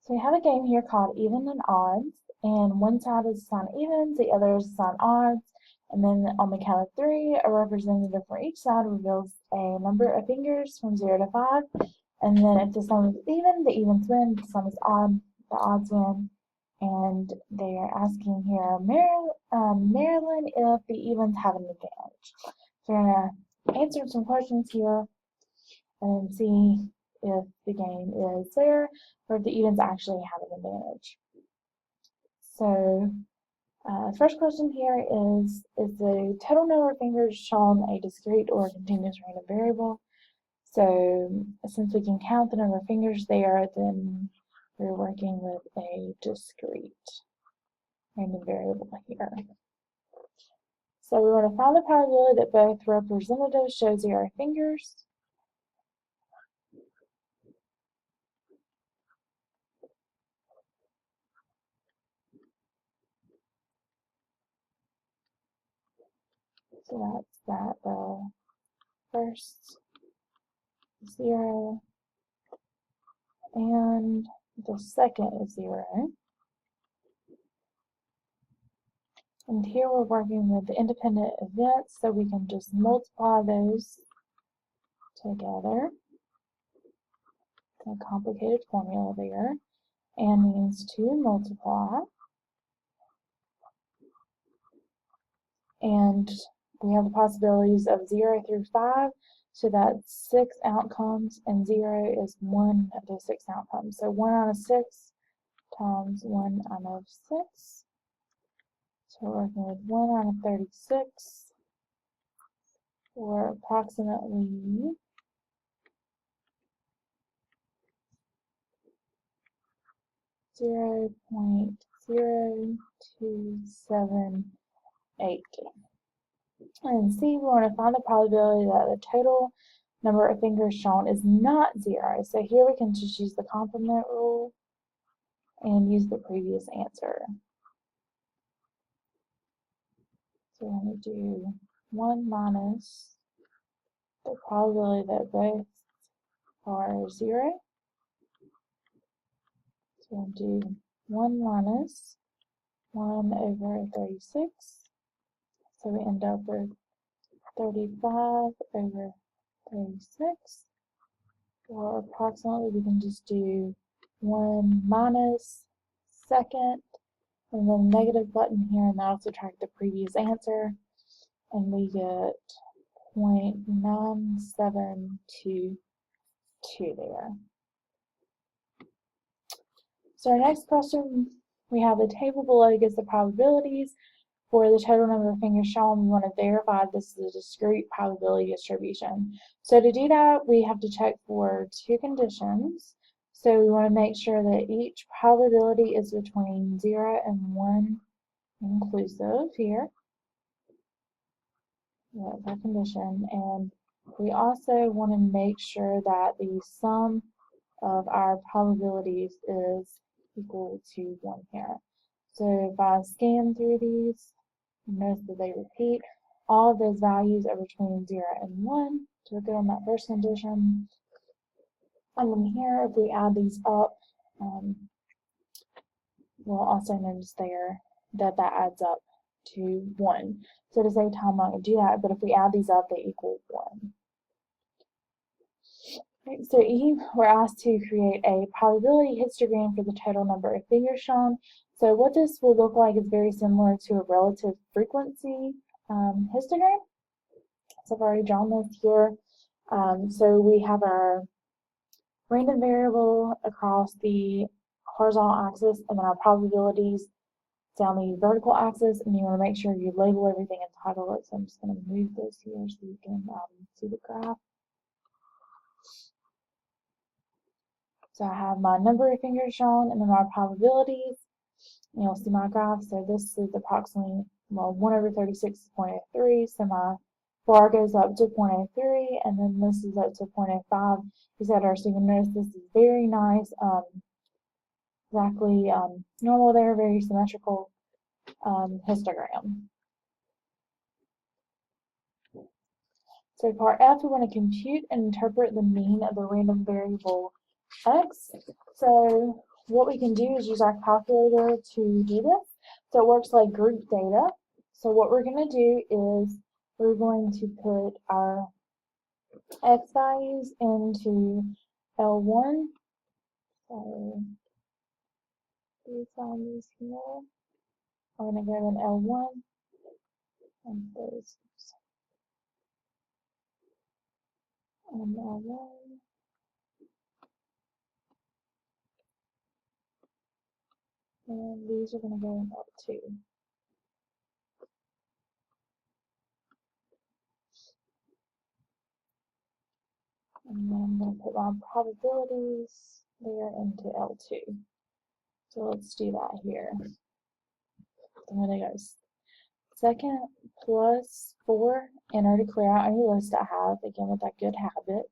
So we have a game here called Even and Odds, and one side is assigned evens, the other is assigned odds, and then on the count of three, a representative for each side reveals a number of fingers from 0 to 5, and then if the sum is even, the evens win, if the sum is odd, the odds win. And they are asking here, Marilyn, if the evens have an advantage. So we're going to answer some questions here and see if the game is fair or if the evens actually have an advantage. So first question here is the total number of fingers shown a discrete or continuous random variable? So since we can count the number of fingers there, then we're working with a discrete random variable here. So we want to find the probability that both representatives show 0 fingers. So that's that, the first 0 and the second is 0. And here we're working with the independent events, so we can just multiply those together. A complicated formula there. And means to multiply. And we have the possibilities of 0 through 5, so that's 6 outcomes, and 0 is one of those 6 outcomes. So 1 out of 6 times 1 out of 6. So we're working with 1 out of 36, or approximately 0.0278. And C, we want to find the probability that the total number of fingers shown is not 0. So here we can just use the complement rule and use the previous answer. So we're going to do 1 minus the probability that both are 0. So we're going to do 1 minus 1 over 36. So we end up with 35 over 36. Or approximately, we can just do 1 minus second, and then negative button here, and that'll subtract the previous answer, and we get 0.9722 there. So our next question, we have the table below gives the probabilities for the total number of fingers shown. We want to verify this is a discrete probability distribution. So to do that, we have to check for 2 conditions. So we want to make sure that each probability is between 0 and 1 inclusive here. That's our condition. And we also want to make sure that the sum of our probabilities is equal to 1 here. So if I scan through these, notice that they repeat. All of those values are between 0 and 1. So we're good on that first condition. And then here, if we add these up, we'll also notice there that that adds up to 1. So to save time, I'm not going to do that, but if we add these up, they equal 1. Okay, so E, we're asked to create a probability histogram for the total number of fingers shown. So what this will look like is very similar to a relative frequency histogram. So I've already drawn this here. So we have our random variable across the horizontal axis, and then our probabilities down the vertical axis, and you want to make sure you label everything and title it. So I'm just going to move this here so you can see the graph. So I have my number of fingers shown and then my probabilities. And you'll see my graph. So this is approximately, well, 1 over 36 is 0.03. So my bar goes up to 0.03, and then this is up to 0.05, etc. So you can notice this is very nice, exactly normal there, very symmetrical histogram. So part F, we want to compute and interpret the mean of the random variable x. So what we can do is use our calculator to do this. So it works like group data. So what we're going to do is we're going to put our x values into L1. So these values here are going to go in L1 and those in L1. And these are going to go in L2. And then I'm going to put my probabilities there into L2. So let's do that here. So I'm going to go second plus 4, enter to clear out any list I have, again with that good habit.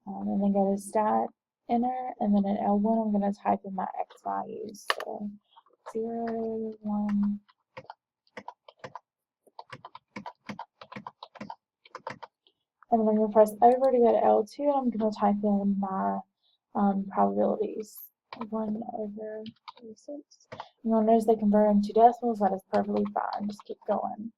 And then go to stat, enter, and then in L1 I'm going to type in my x values. So 0, 1, and then I'm going to press over to go to L2, and I'm going to type in my probabilities. 1 over 36. You'll notice they convert into decimals. That is perfectly fine. Just keep going.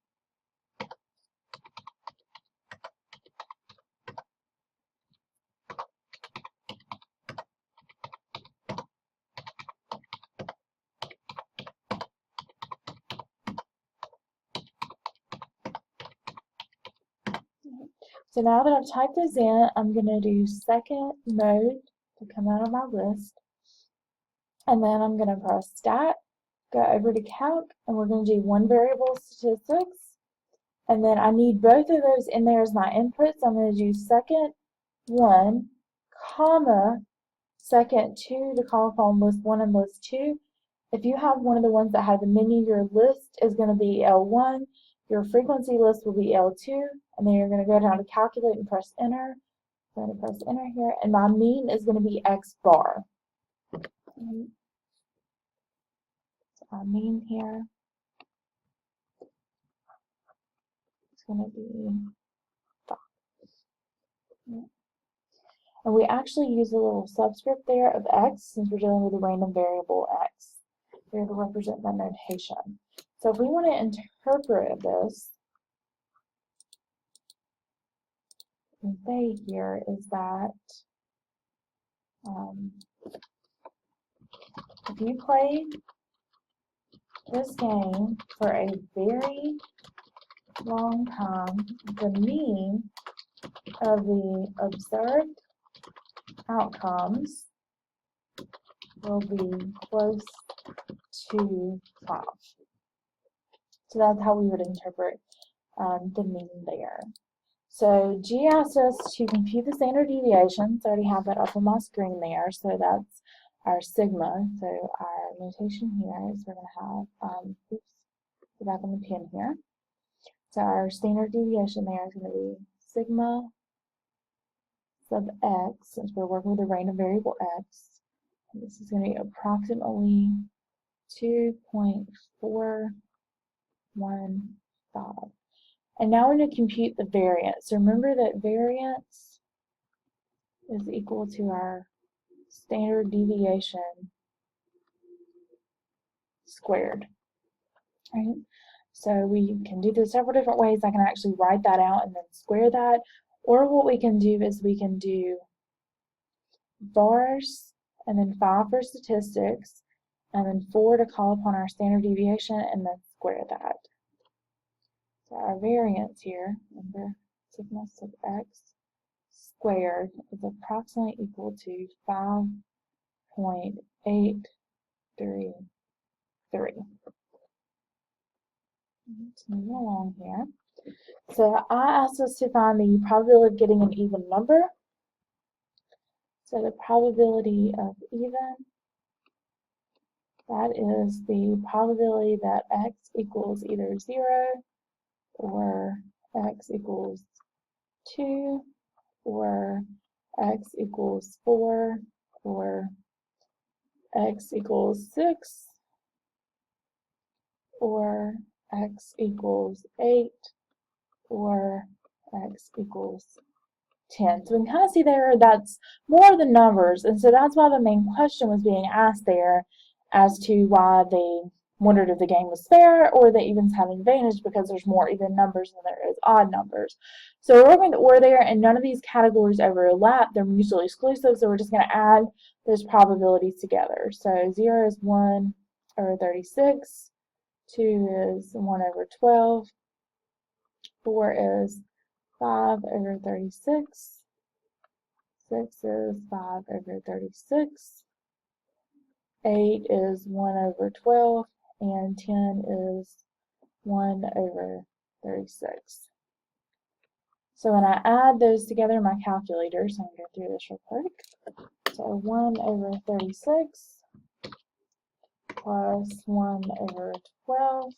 So now that I've typed those in, I'm going to do second mode to come out of my list. And then I'm going to press stat, go over to calc, and we're going to do one variable statistics. And then I need both of those in there as my inputs. I'm going to do second 1, comma, second 2 to call upon list 1 and list 2. If you have one of the ones that have the menu, your list is going to be L1, your frequency list will be L2, and then you're going to go down to calculate and press enter. I'm going to press enter here, and my mean is going to be X bar. So our mean here is going to be 5. And we actually use a little subscript there of X since we're dealing with a random variable X here to represent that notation. So if we want to interpret this, what we say here is that if you played this game for a very long time, the mean of the observed outcomes will be close to 5. So that's how we would interpret the mean there. So G asked us to compute the standard deviation. So I already have that up on my screen there. So that's our sigma. So our notation here is we're going to have, oops, go back on the pen here. So our standard deviation there is going to be sigma sub x, since we're working with a random variable x. And this is going to be approximately 2.415. And now we're going to compute the variance. So remember that variance is equal to our standard deviation squared. Right? So we can do this several different ways. I can actually write that out and then square that. Or what we can do is we can do bars and then 5 for statistics and then 4 to call upon our standard deviation and then square that. So our variance here, remember, sigma sub x squared is approximately equal to 5.833. Let's move along here. So I asked us to find the probability of getting an even number. So the probability of even, that is the probability that x equals either 0 or x equals 2 or x equals 4 or x equals 6 or x equals 8 or x equals 10. So we can kind of see there that's more the numbers, and so that's why the main question was being asked there as to why they wondered if the game was fair or the evens had an advantage because there's more even numbers than there is odd numbers. So we're working with or there, and none of these categories overlap. They're mutually exclusive, so we're just going to add those probabilities together. So 0 is 1 over 36, 2 is 1 over 12, 4 is 5 over 36, 6 is 5 over 36, 8 is 1 over 12, and 10 is 1 over 36. So when I add those together in my calculator, so I'm going to go through this real quick. So 1 over 36 plus 1 over 12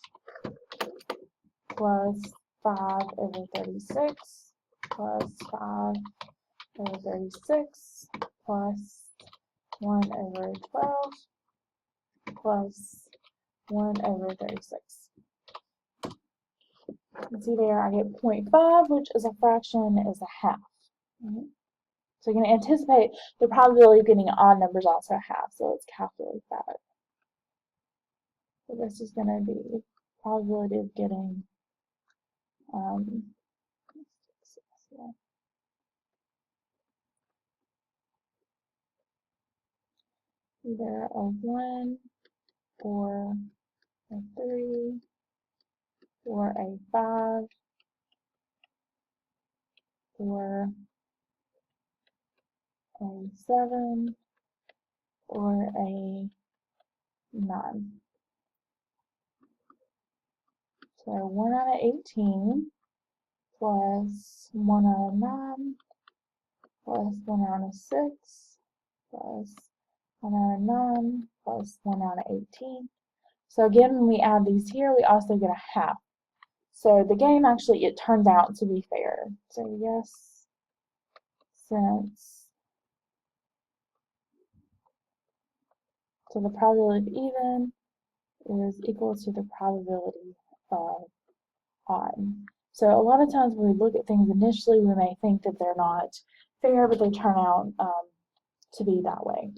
plus 5 over 36 plus 5 over 36 plus 1 over 12 plus 1 over 36. You can see there I get 0.5, which is a fraction, is a half. So you're going to anticipate the probability of getting odd numbers also a half, so let's calculate that. So this is going to be probability of getting either a 1 or a 3 or a 5 or a 7 or a 9. So 1 out of 18 plus 1 out of 9 plus 1 out of 6 plus 1 out of 9 plus 1 out of 18. So again, when we add these here, we also get a half. So the game actually, it turns out to be fair. So yes, since, so the probability of even is equal to the probability of odd. So a lot of times when we look at things initially, we may think that they're not fair, but they turn out to be that way.